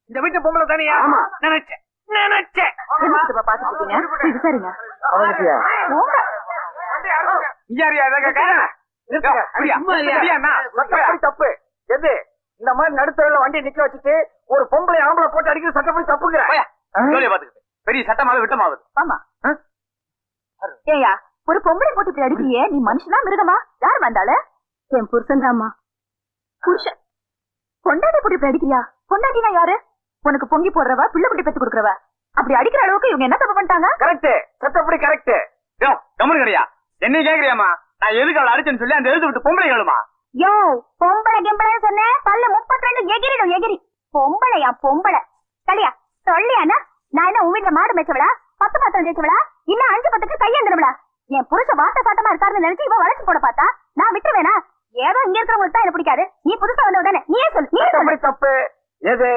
இந்த வீட்டு பொம்பளை தானியா? ஆமா. நினைச்சேன். விசாரிங்க. தப்பு எது? இந்த மாதிரி நடுத்தரவுல வண்டி நிக்க வச்சுட்டு ஒரு பொம்பளை ஆம்பளை போட்டு அடிக்கிற சட்டப்படி தப்புங்கிற. பெரிய சட்டமாவது விட்டமாவது. ஆமா. ஏயா ஒரு பொம்பளை போட்டு இப்படி அடிக்கிறியே, நீ மனுஷனா மிருகமா? யார் வந்தாளு? என் புருஷன் தான்மா. புருஷன் பொண்டாட்டி போட்டு இப்படி அடிக்கிறியா? பொண்டாட்டினா யாரு? உனக்கு பொங்கி போடுறவ, பிள்ளை குட்டி பெத்து கொடுக்கறவ. அப்படி அடிக்கிற அளவுக்கு இவங்க என்ன தப்பு பண்ணிட்டாங்க? கரெக்ட், சட்டப்படி கரெக்ட். கமரு கிடையா? என்ன கேக்குறியாமா? நான் எதுக்கு அவளை அடிச்சேன்னு சொல்லி அந்த எழுத்து விட்டு பொம்பளை கேளுமா? யோ பொம்பளை கிம்பளைன்னு சொன்னேன், பல்ல 32 எகிரிடும் எகிரி. பொம்பளையா பொம்பளை கலியா சொல்லியானா? நான் என்ன உன் வீட்டுல மாடு மேய்ச்சவளா? 10 பாத்திரம் தேய்ச்சவளா? இல்ல 5 10க்கு கையெந்திரவளா? என் புருஷ வாட்ட சாட்டமா இருக்காருன்னு நினைச்சு இவன் வளைச்சு போட பார்த்தா நான் விட்டுருவேனா? ஏதோ இங்க இருக்கிறவங்களுக்கு தான் எனக்கு பிடிக்காது. நீ புதுசா வந்தவ தானே, நீயே சொல்லு. நீ சட்டப்படி தப்பு எது?